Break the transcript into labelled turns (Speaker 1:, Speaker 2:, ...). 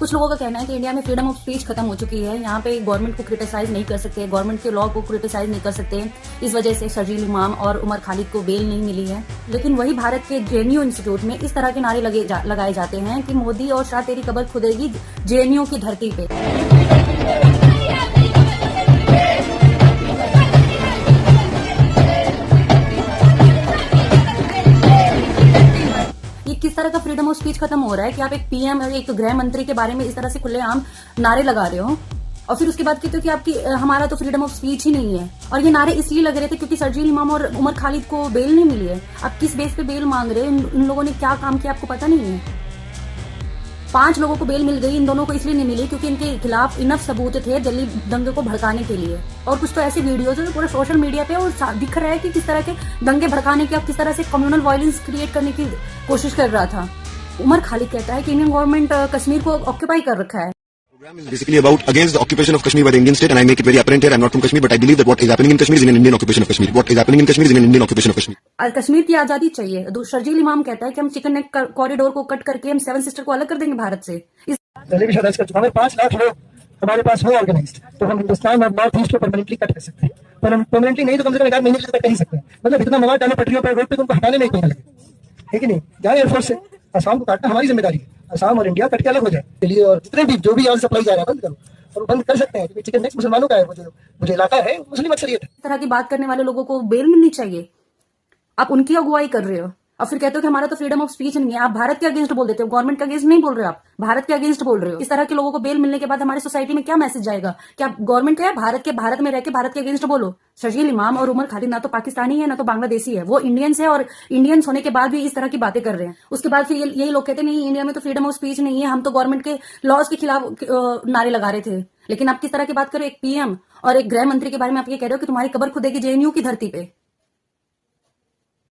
Speaker 1: कुछ लोगों का कहना है कि इंडिया में फ्रीडम ऑफ स्पीच खत्म हो चुकी है, यहाँ पे गवर्नमेंट को क्रिटिसाइज नहीं कर सकते, गवर्नमेंट के लॉ को क्रिटिसाइज नहीं कर सकते, इस वजह से शर्जील इमाम और उमर खालिद को बेल नहीं मिली है। लेकिन वही भारत के जेएनयू इंस्टीट्यूट में इस तरह के नारे लगाए जाते हैं कि मोदी और शाह तेरी कबर खुदेगी जेएनयू की धरती पे। ये किस तरह का फ्रीडम ऑफ स्पीच खत्म हो रहा है कि आप एक पीएम और एक गृह मंत्री के बारे में इस तरह से खुलेआम नारे लगा रहे हो और फिर उसके बाद कहते हो कि आपकी हमारा तो फ्रीडम ऑफ स्पीच ही नहीं है। और ये नारे इसलिए लग रहे थे क्योंकि शर्जील इमाम और उमर खालिद को बेल नहीं मिली है। आप किस बेस पे बेल मांग रहे हो? इन लोगों ने क्या काम किया आपको पता नहीं है? 5 लोगों को बेल मिल गई, इन दोनों को इसलिए नहीं मिली क्योंकि इनके खिलाफ इनफ सबूत थे दिल्ली दंगे को भड़काने के लिए। और कुछ तो ऐसे वीडियोज है जो पूरे सोशल मीडिया पे और दिख रहा है कि किस तरह के दंगे भड़काने की, किस तरह से कम्युनल वायलेंस क्रिएट करने की कोशिश कर रहा था। उमर खालिद कहता है कि इंडियन गवर्नमेंट कश्मीर को ऑक्यूपाई कर रखा है।
Speaker 2: Program is basically about against the occupation of Kashmir by the Indian state, and I make it very apparent here. I'm not from Kashmir, but I believe that what is happening in Kashmir is an Indian occupation of Kashmir. What is happening in Kashmir is an Indian occupation of Kashmir.
Speaker 1: Kashmir की आजादी चाहिए। शर्जील इमाम कहता है कि हम chicken neck corridor को cut करके हम 7 सिस्टर को अलग कर देंगे भारत से।
Speaker 3: हमें 5 लाख लोग हमारे पास हो ऑर्गेनाइज्ड, तो हम हिंदुस्तान और नॉर्थ ईस्ट को परमानेंटली कट कर सकते हैं। पर हम परमानेंटली नहीं तो कम से कम 1 महीने तक कर ही सकते हैं। मतलब इतना मवाद डाले पटरियों पर, रोड पे, तुमको हटाने नहीं कोई लगे, है कि नहीं? जाए एयरफोर्स से असम को काटना हमारी जिम्मेदारी है। असम और इंडिया कट के अलग हो जाए, दिल्ली और जितने भी जो भी यहाँ सप्लाई जा रहा है बंद करो, और बंद कर सकते हैं क्योंकि चिकन नेक्स्ट मुसलमानों का है। वो जो इलाका है मुस्लिम अक्सरियत है।
Speaker 1: इस तरह की बात करने वाले लोगों को बेल मिलनी चाहिए। आप उनकी अगुवाई कर रहे हो और फिर कहते हो कि हमारा तो फ्रीडम ऑफ स्पीच नहीं है। आप भारत के अगेंस्ट बोल देते हो, गवर्नमेंट के अगेंस्ट नहीं बोल रहे हो, आप भारत के अगेंस्ट बोल रहे हो। इस तरह के लोगों को बेल मिलने के बाद हमारी सोसाइटी में क्या मैसेज जाएगा? क्या गवर्नमेंट क्या है? भारत में रह के भारत के अगेंस्ट बोलो। शर्जील इमाम और उमर खालिद ना तो पाकिस्तानी है ना तो बांग्लादेशी है, वो इंडियंस है और इंडियंस होने के बाद भी इस तरह की बातें कर रहे हैं। उसके बाद फिर यही लोग कहते नहीं, इंडिया में तो फ्रीडम ऑफ स्पीच नहीं है, हम तो गवर्नमेंट के लॉज के खिलाफ नारे लगा रहे थे। लेकिन आप किस तरह की बात करो, एक पीएम और एक गृह मंत्री के बारे में आप ये कह रहे हो कि तुम्हारी कबर खुदेगी जेएनयू की धरती पे।